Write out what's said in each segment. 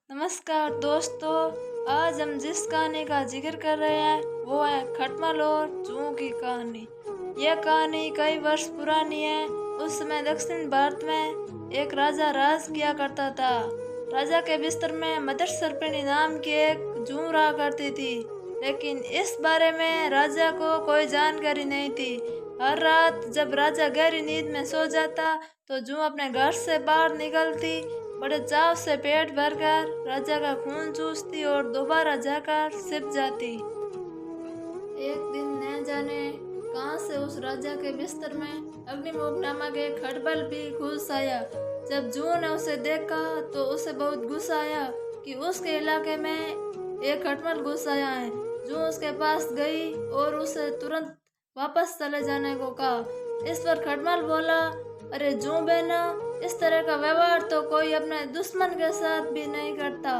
नमस्कार दोस्तों। आज हम जिस कहानी का जिक्र कर रहे हैं वो है खटमल और जूं की कहानी। यह कहानी कई वर्ष पुरानी है। उस समय दक्षिण भारत में एक राजा राज किया करता था। राजा के बिस्तर में मदर सर्पिणी नाम की एक जूं रहा करती थी, लेकिन इस बारे में राजा को कोई जानकारी नहीं थी। हर रात जब राजा गहरी नींद में सो जाता तो जूं अपने घर से बाहर निकलती, बड़े चाव से पेट भरकर राजा का खून चूसती और दोबारा जाकर छिप जाती। एक दिन न जाने कहां से उस राजा के बिस्तर में अग्निमुख नामक एक खटमल भी घुस आया। जब जूं ने उसे देखा तो उसे बहुत गुस्सा आया कि उसके इलाके में एक खटमल घुस आया है। जूं उसके पास गई और उसे तुरंत वापस चले जाने को कहा। इस पर खटमल बोला, अरे जूं बहना, इस तरह का व्यवहार तो कोई अपने दुश्मन के साथ भी नहीं करता।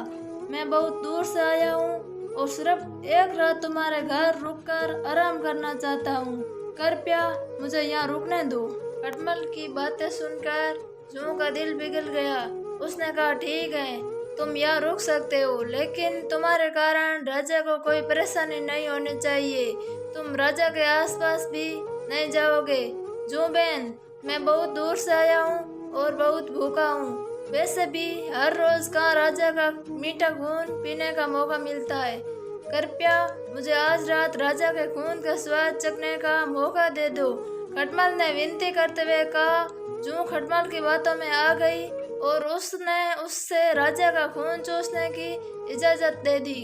मैं बहुत दूर से आया हूँ और सिर्फ एक रात तुम्हारे घर रुककर आराम करना चाहता हूँ। कृपया मुझे यहाँ रुकने दो। खटमल की बातें सुनकर जूं का दिल पिघल गया। उसने कहा, ठीक है, तुम यहाँ रुक सकते हो, लेकिन तुम्हारे कारण राजा को कोई परेशानी नहीं होनी चाहिए। तुम राजा के आसपास भी नहीं जाओगे। जूं बहन, मैं बहुत दूर से आया हूँ और बहुत भूखा हूँ। वैसे भी हर रोज कहाँ राजा का मीठा खून पीने का मौका मिलता है। कृपया मुझे आज रात राजा के खून का स्वाद चखने का मौका दे दो। खटमल ने विनती करते हुए कहा। जूं खटमल की बातों में आ गई और उसने उससे राजा का खून चूसने की इजाजत दे दी।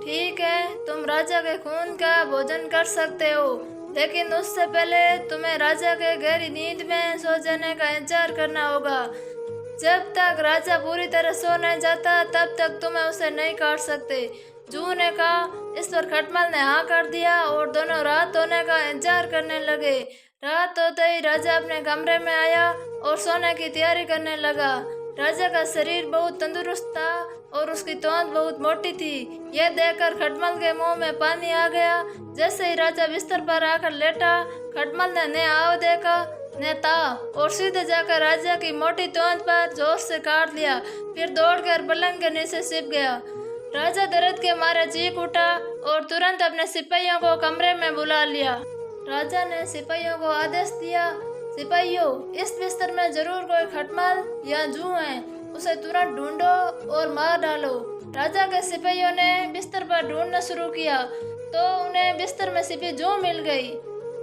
ठीक है, तुम राजा के खून का भोजन कर सकते हो, लेकिन उससे पहले तुम्हें राजा के गहरी नींद में सो जाने का इंतजार करना होगा। जब तक राजा पूरी तरह सो नहीं जाता तब तक तुम्हें उसे नहीं काट सकते। जूं ने कहा। इस पर खटमल ने हाँ कर दिया और दोनों रात होने का इंतजार करने लगे। रात होते ही राजा अपने कमरे में आया और सोने की तैयारी करने लगा। राजा का शरीर बहुत तंदुरुस्त था और उसकी तोंद बहुत मोटी थी। यह देखकर खटमल के मुंह में पानी आ गया। जैसे ही राजा बिस्तर पर आकर लेटा, खटमल ने न आव देखा न ता और सीधे जाकर राजा की मोटी तोंद पर जोर से काट लिया। फिर दौड़कर पलंग के नीचे छिप गया। राजा दर्द के मारे चीख उठा और तुरंत अपने सिपाहियों को कमरे में बुला लिया। राजा ने सिपाहियों को आदेश दिया, सिपाहियों, इस बिस्तर में जरूर कोई खटमल या जूं है, उसे तुरंत ढूंढो और मार डालो। राजा के सिपाहियों ने बिस्तर पर ढूंढना शुरू किया तो उन्हें बिस्तर में छिपी जूं मिल गई।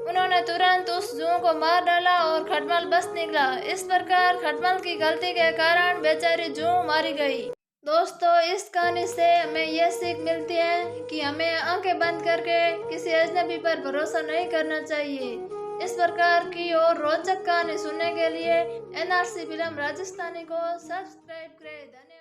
उन्होंने तुरंत उस जूं को मार डाला और खटमल बच निकला। इस प्रकार खटमल की गलती के कारण बेचारी जूं मारी गई। दोस्तों, इस कहानी से हमें यह सीख मिलती है कि हमें आंखें बंद करके किसी अजनबी पर भरोसा नहीं करना चाहिए। इस प्रकार की और रोचक कहानी सुनने के लिए NRC फिल्म राजस्थानी को सब्सक्राइब करें। धन्यवाद।